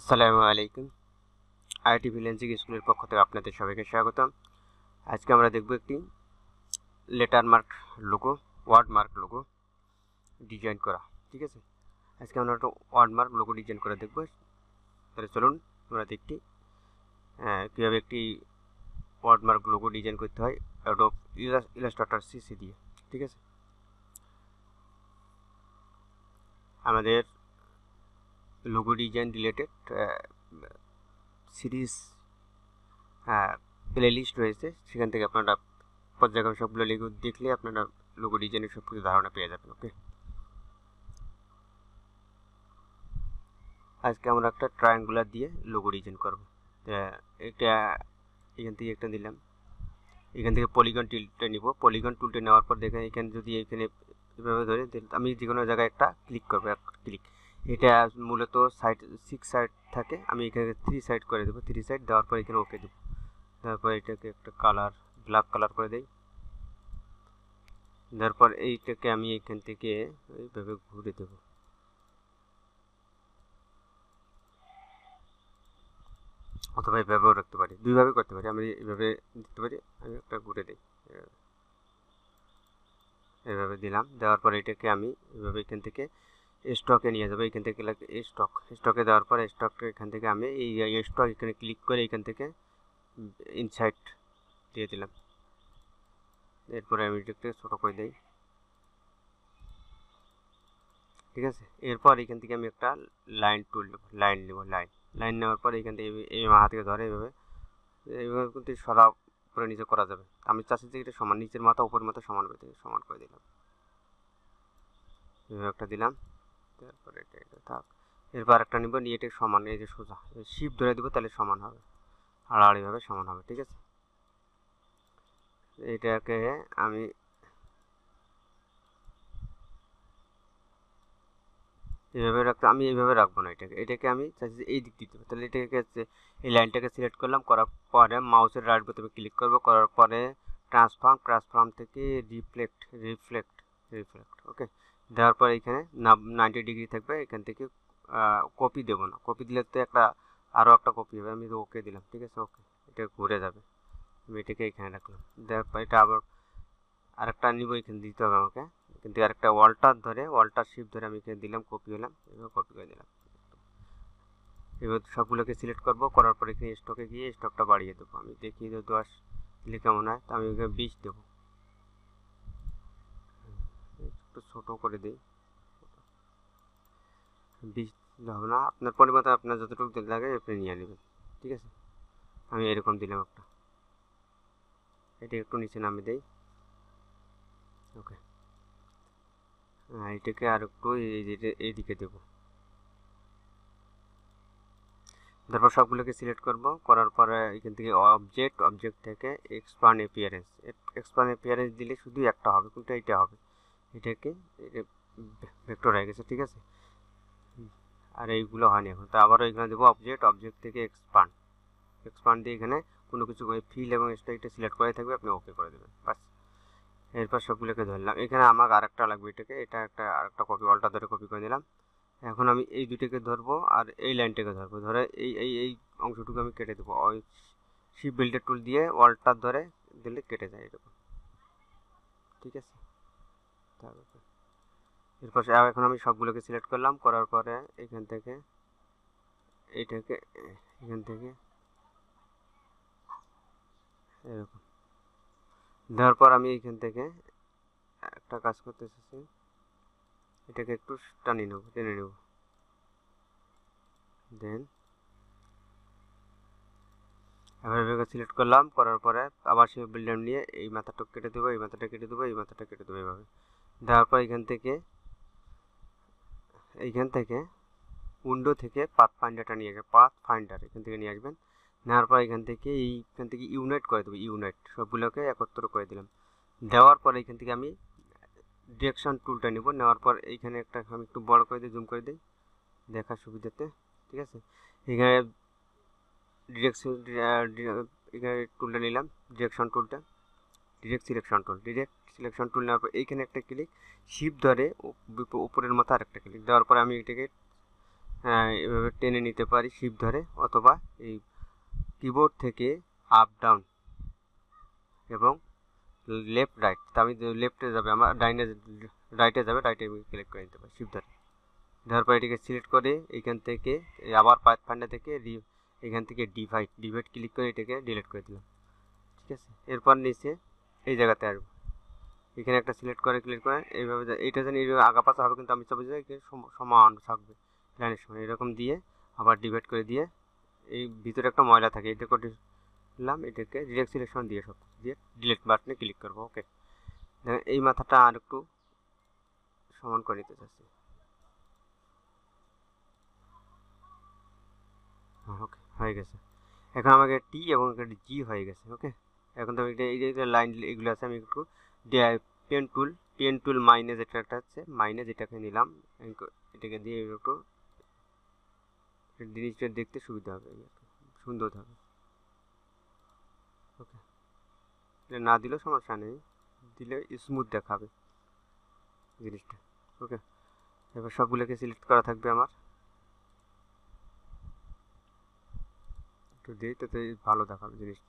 আসসালামু আলাইকুম। IIT freelancing স্কুলের পক্ষ থেকে আপনাদের সবাইকে স্বাগতম। আজকে আমরা দেখব একটি letter mark logo, word mark logo design করা। ঠিক আছে, আজকে আমরা একটা ওয়ার্ড মার্ক লোগো ডিজাইন করে দেখব। তাহলে চলুন আমরা দেখি কীভাবে একটি ওয়ার্ড মার্ক লোগো ডিজাইন করতে হয় অ্যাডোব ইলাস্ট্রেটর সিসি দিয়ে। ঠিক আছে, আমাদের logo design related series playlist রয়েছে, সেখান থেকে আপনারা পর্যায়ক্রমে সবগুলো লোগো দেখলে আপনারা লোগো ডিজাইনের সব কিছু ধারণা পেয়ে যাবেন। ওকে, আজকে আমরা একটা ট্রায়াঙ্গুলার দিয়ে লোগো ডিজাইন করব। এটা এখান থেকে একটা দিলাম, এখান থেকে পলিগন টুলটা নিব। পলিগন টুলটা নেওয়ার পর দেখেন এখানে যদি এখানে এভাবে ধরে আমি যে কোনো জায়গায় একটা ক্লিক করবো, এক ক্লিক। এটা মূলত সাইড 6 সাইড থাকে, আমি এখানে 3 সাইড করে দেবো। 3 সাইড দেওয়ার পর এখানে ওকে দেবো। তারপর এটাকে একটা কালার ব্ল্যাক কালার করে দেই। তারপর এইটাকে আমি এখান থেকে এইভাবে ঘুরে দেবো। অথবা এইভাবেও রাখতে পারি, দুইভাবে করতে পারি। আমি এইভাবে দিতে পারি, আমি একটা ঘুরে দিই, এইভাবে দিলাম। দেওয়ার পর এটাকে আমি এইভাবে এখান থেকে স্টকে নিয়ে যাবো। এখান থেকে স্টকে দেওয়ার পর স্টকটা এখান থেকে আমি এই স্টক এখানে ক্লিক করে এখান থেকে ইনসাইড দিয়ে দিলাম। এরপরে আমি এটাকে ছোটো করে দিই। ঠিক আছে, এরপর এখান থেকে আমি একটা লাইন টুল লাইন নেব। লাইন নেওয়ার পর এখান থেকে এই মাথা থেকে ধরে এইভাবে কিন্তু সরা উপরে নিচে করা যাবে। আমি চাচ্ছি যে এটা সমান, নিচের মাথা উপরের মাথা সমান করে দিলাম। এইভাবে একটা দিলাম। তারপরে এটা থাক। এরপর একটা নিব, নিয়ে এটা সমান, এই যে সোজা শিপ ধরে দিব, তাহলে সমান হবে, আড়াআড়িভাবে সমান হবে। ঠিক আছে, এটাকে আমি এইভাবে রাখতে, আমি এইভাবে রাখবো না, এটাকে আমি চাইছি এই দিক দিতে হবে। তাহলে এটাকে এই লাইনটাকে সিলেক্ট করলাম, করার পরে মাউসের রাইট বোতামে ক্লিক করবো। করার পরে ট্রান্সফর্ম থেকে রিফ্লেক্ট। ওকে, দেওয়ার পরে এখানে 90 ডিগ্রি থাকবে। এখান থেকে কপি দেবো না, কপি দিলে তো আরও একটা কপি হবে। আমি তো ওকে দিলাম। ঠিক আছে, ওকে, এটা ঘুরে যাবে। আমি এটাকে এখানে রাখলাম। দেওয়ার পর এটা আবার আরেকটা নিব, এখানে দিতে হবে আমাকে। এখান থেকে আরেকটা ওয়াল্টার শিফট ধরে আমি এখানে দিলাম, কপি হলাম, এভাবে কপি করে দিলাম। এবার সবগুলোকে সিলেক্ট করব, করার পর এখানে স্টকে গিয়ে স্টকটা বাড়িয়ে দেবো। আমি দেখি 10 দিলে কেমন হয়, তো আমি এখানে 20 দেবো। একটু ছোটো করে দিই, 20 হবে না, আপনার পরিমাণ আপনার যতটুকু লাগে আপনি নিয়ে নেবেন। ঠিক আছে, আমি এরকম দিলাম একটা। এটা একটু নিচে নামিয়ে দেই। ওকে, এটাকে আর একটু এইদিকে দেবো। তারপর সবগুলোকে সিলেক্ট করব, করার পরে এখান থেকে অবজেক্ট থেকে এক্সপান্ড অ্যাপিয়ারেন্স দিলে শুধু একটা হবে, কিন্তু এটা হবে, এটাকে ভেক্টর হয়ে গেছে। ঠিক আছে, আর এইগুলো হয়নি এখন, তো আবারও এখানে দেবো অবজেক্ট থেকে এক্সপান্ড দিয়ে এখানে কোনো কিছু ফিল এবং এটা সিলেক্ট করে থাকবে, আপনি ওকে করে দেবেন, বাস। এরপর সবগুলোকে ধরলাম। এখানে আমাকে আরেকটা লাগবে, এটা আরেকটা কপি, অল্টা ধরে কপি করে দিলাম। এখন আমি এই দুটোকে ধরবো আর এই লাইনটাকে ধরবো, ধরে এই অংশটুকু আমি কেটে দেবো। ওই শিপ বিল্ডার টুল দিয়ে অল্টা ধরে দিলে কেটে যায় এরকম। ঠিক আছে, এরপর এখন আমি সবগুলোকে সিলেক্ট করলাম, করার পরে এখান থেকে এইটাকে এখান থেকে এরকম দেওয়ার পর আমি এখান থেকে একটা কাজ করতে চাচ্ছি, এটাকে একটু টেনে নেব। দেন এভাবে সিলেক্ট করলাম, করার পরে আবার সেই বিল্ডার নিয়ে এই মাথাটা কেটে দেবো, এই মাথাটা কেটে দেবো, এই মাথাটা কেটে দেবো, এইভাবে দেওয়ার পর এখান থেকে উইন্ডো থেকে পাথ ফাইন্ডারটা নিয়ে আসবেন, এখান থেকে নিয়ে আসবেন। নেওয়ার পর এখান থেকে ইউনাইট করে দেবো, সবগুলোকে একত্র করে দিলাম। দেওয়ার পর এখান থেকে আমি ডিরেকশন টুলটা নেব। নেওয়ার পর এইখানে আমি একটু বড় করে দিই, জুম করে দিই দেখার সুবিধাতে। ঠিক আছে, এখানে এখানে টুলটা নিলাম, ডিরেক্ট সিলেকশন টুল নেওয়ার পর এইখানে একটা ক্লিক, শিপ ধরে উপরের মাথা আরেকটা ক্লিক দেওয়ার পর আমি এটাকে এভাবে টেনে নিতে পারি শিফট ধরে, অথবা এই কিবোর্ড থেকে আপ ডাউন এবং লেফট রাইট, আমি লেফটে যাবে আমার রাইটে যাবে, রাইটে ক্লিক করে নিতে পারি শিফট ধরে। দেওয়ার পর এটিকে সিলেক্ট করে এইখান থেকে আবার পাথফাইন্ডার থেকে এখান থেকে ডিভাইড ক্লিক করে এটাকে ডিলিট করে দিলাম। ঠিক আছে, এরপর নিচে এই জায়গাতে আসবো, এখানে একটা সিলেক্ট করে ক্লিক করে এইভাবে এইটা যেন আগা পাশা হবে, কিন্তু আমি চাবো যে সমান থাকবে লাইনের সমান, এরকম দিয়ে আবার ডিভাইড করে দিয়ে এই ভিতরে একটা ময়লা থাকে এটা করে দিলাম, এটাকে ডিরেক্ট সিলেকশন দিয়ে সব দিয়ে ডিলিট বাটনে ক্লিক করবো। ওকে, দেখেন এই মাথাটা আর একটু সমান করে নিতে চাচ্ছি। ওকে, হয়ে গেছে। এখন আমাকে টি এবং জি হয়ে গেছে। ওকে, এখন তো এই যে লাইন এগুলো আছে, আমি একটু পেন টুল মাইনাস এটা একটা আছে, মাইনাস এটাকে নিলাম, এটাকে দিয়ে একটু জিনিসটা দেখতে সুবিধা হবে, সুন্দর হবে। ওকে, না দিলেও সমস্যা নেই, দিলে স্মুথ দেখাবে জিনিসটা। ওকে, এবার সবগুলোকে সিলেক্ট করা থাকবে আমার, একটু দিই তাতে ভালো দেখাবে জিনিস।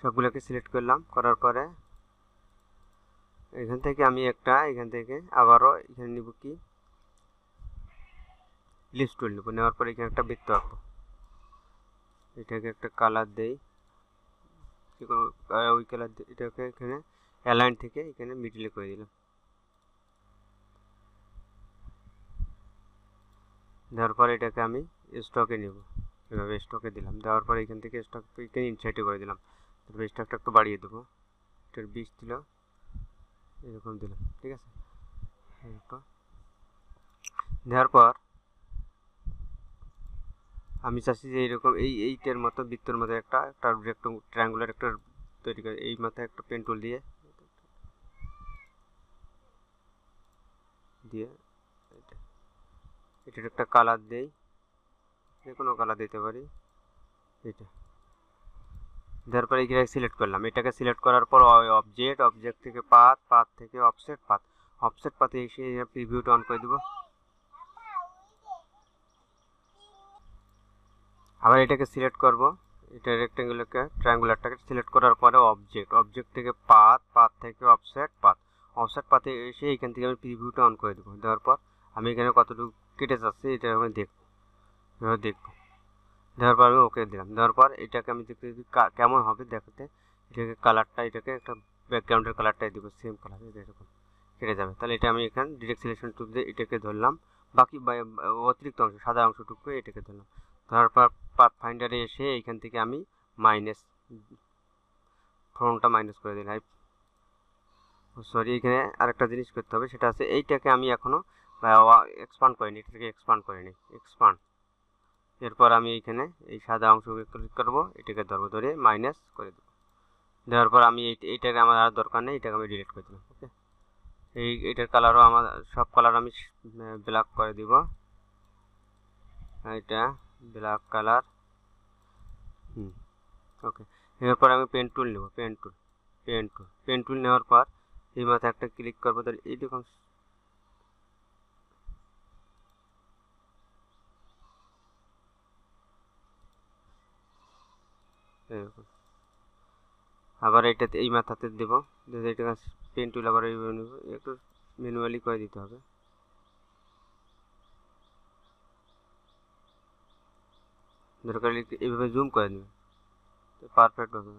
সবগুলোকে সিলেক্ট করলাম, করার পরে এখান থেকে আমি এখান থেকে আবারও এখানে নিব কি লিস্ট টুল নেব, নেওয়ার পরে এখানে একটা বৃত্ত আঁকবো, এটাকে একটা কালার দেই, ওই কালার এটাকে এখানে অ্যালাইন থেকে এখানে মিডলে করে দিলাম। দেওয়ার পরে এটাকে আমি স্টকে নেব, এভাবে স্টকে দিলাম, দেওয়ার পরে এখান থেকে স্টক এখানে ইনসাইটে করে দিলাম, তারপরে স্টকটা একটু বাড়িয়ে দেবো, এটার 20 দিল, এরকম দিলাম। ঠিক আছে, দেওয়ার পর আমি চাচ্ছি যে এরকম এইটার মতো বৃত্তের মতো একটা ট্রায়াঙ্গুলার একটা তৈরি করে, এই মাথায় একটা পেন টুল দিয়ে এটার একটা কালার দেই, যে কোনো কালার দিতে পারি। এটা দেওয়ার পরে এখানে সিলেক্ট করলাম, এটাকে সিলেক্ট করার পর অবজেক্ট থেকে পাথ থেকে অফসেট পাথে এসে প্রিভিউটা অন করে দেবো। আবার এটাকে সিলেক্ট করব, এটা ট্রায়াঙ্গুলারটাকে সিলেক্ট করার পরে অবজেক্ট থেকে পাথ থেকে অফসেট পাথে এসে এখান থেকে আমি প্রিভিউটা অন করে দেবো। দেওয়ার পর আমি এখানে কতটুকু কেটে যাচ্ছে এটা আমি দেখবো, দেওয়ার পর আমি ওকে দিলাম। দেওয়ার পর এটাকে আমি দেখতে কেমন হবে দেখাতে, এটাকে কালারটা এটাকে একটা ব্যাকগ্রাউন্ডের কালারটাই দেবো, সেম কালার এরকম কেটে যাবে। তাহলে এটা আমি এখানে ডিরেক্ট সিলেকশন টুল দিয়ে এটাকে ধরলাম, বাকি অতিরিক্ত অংশ সাদা অংশটুকু এটাকে ধরলাম। ধরার পর পাথ ফাইন্ডারে এসে এইখান থেকে আমি ফ্রন্টটা মাইনাস করে দিলাম। সরি, এখানে আরেকটা জিনিস করতে হবে, সেটা আছে এইটাকে আমি এখনো এক্সপান্ড করিনি, এটাকে এক্সপান্ড করিনি, এরপর আমি এইখানে এই সাদা অংশকে ক্লিক করবো, এটাকে ধরে মাইনাস করে দেবো। দেওয়ার পর আমি এইটাকে আমার আর দরকার নেই, এটাকে আমি ডিলিট করে দিলাম। ওকে, এইটার কালারও আমার সব কালার আমি ব্ল্যাক করে দিব, এটা ব্ল্যাক কালার। ওকে, এরপর আমি পেন টুল নেব, পেন টুল নেওয়ার পর এই মাথায় একটা ক্লিক করবো, তাহলে এইরকম আবার এটাতে এই মাথাতে দেবো, এটা পেন টুল আবার একটু ম্যানুয়ালি করে দিতে হবে। দরকার এইভাবে জুম করে নেবে, পারফেক্ট হবে।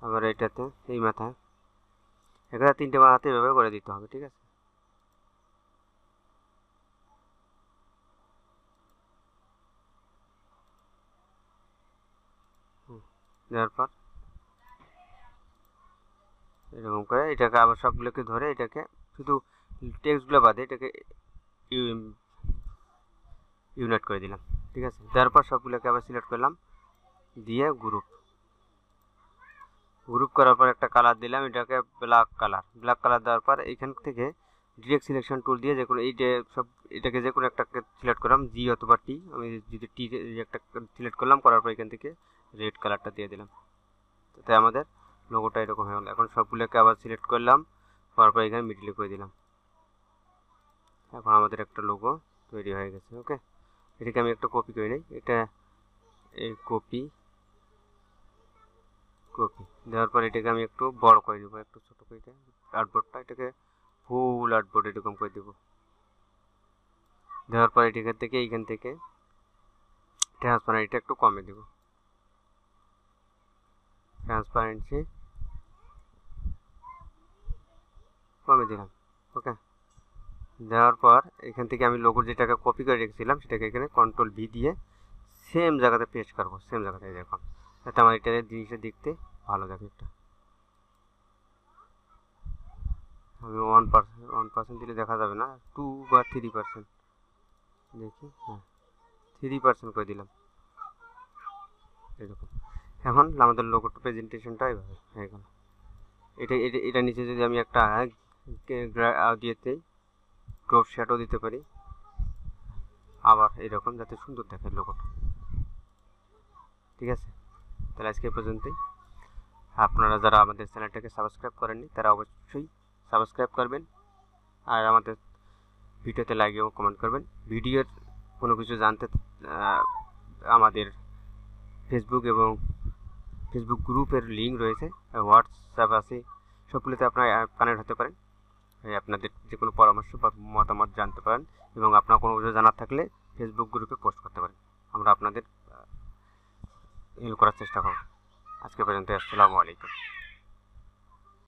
আবার এটাতে এই মাথায় এখানে 3টে মাথাতে এভাবে করে দিতে হবে। ঠিক আছে, দেওয়ার পর এরকম করে এটাকে আবার সবগুলোকে ধরে এটাকে শুধু টেক্সটগুলো বাদে এটাকে ইউনাইট করে দিলাম। ঠিক আছে, দেওয়ার পর সবগুলোকে আবার সিলেক্ট করলাম, দিয়ে গ্রুপ করার পর একটা কালার দিলাম, এটাকে ব্ল্যাক কালার দেওয়ার পর এখান থেকে ডিরেক্ট সিলেকশন টুল দিয়ে যে কোনো এটাকে যে কোনো একটা সিলেক্ট করলাম, জি অথবা টি, আমি যদি টি একটা সিলেক্ট করলাম, করার পর এখান থেকে রেড কালারটা দিয়ে দিলাম। তাতে আমাদের লোগোটা এরকম হয়ে গেল। এখন সবগুলোকে আবার সিলেক্ট করলাম, করার পর এখানে মিডিলে করে দিলাম। এখন আমাদের একটা লোগো তৈরি হয়ে গেছে। ওকে, এটাকে আমি একটা কপি করে নিই। এটা এই কপি দেওয়ার পর এটাকে আমি একটু বড় করে দেবো, একটু ছোট করে আর্টবোর্ডটা, এটাকে ফুল আর্টবোর্ড এরকম করে দেবো। দেওয়ার পর এখান থেকে ট্রান্সপারেন্টটা একটু কমে দেব, ট্রান্সপারেন্সি কমে দিলাম। ওকে, দেওয়ার পর এখান থেকে আমি লোগোর যেটাকে কপি করে রেখেছিলাম সেটাকে এখানে কন্ট্রোল ভি দিয়ে সেম জায়গাতে পেস্ট করবো, সেম জায়গাতে এরকম, যাতে আমার এটা জিনিসটা দেখতে ভালো দেখে। একটা আমি 1% দিলে দেখা যাবে না, 2 বা 3% দেখি, হ্যাঁ 3% করে দিলাম এরকম। এখন আমাদের লোগোটা প্রেজেন্টেশনটা এভাবে হয়ে গেল। এটা নিচে যদি আমি একটা দিয়েতে ড্রপ শ্যাডো দিতে পারি, আবার এরকম যাতে সুন্দর দেখে লোগোটা। ঠিক আছে, তাহলে আজকে পর্যন্তই। আপনারা যারা আমাদের চ্যানেলটাকে সাবস্ক্রাইব করেননি তারা অবশ্যই সাবস্ক্রাইব করবেন, আর আমাদের ভিডিওতে লাইক এবং কমেন্ট করবেন। ভিডিওর কোনো কিছু জানতে আমাদের ফেসবুক গ্রুপের লিঙ্ক রয়েছে, হোয়াটসঅ্যাপ আছে, সবগুলোতে আপনারা কানেক্ট হতে পারেন। আপনাদের যে কোনো পরামর্শ বা মতামত জানতে পারেন, এবং আপনার কোনো কিছু জানার থাকলে ফেসবুক গ্রুপে পোস্ট করতে পারেন। আমরা আপনাদের হেল্প করার চেষ্টা করব। আজকে পর্যন্ত আসসালামু আলাইকুম।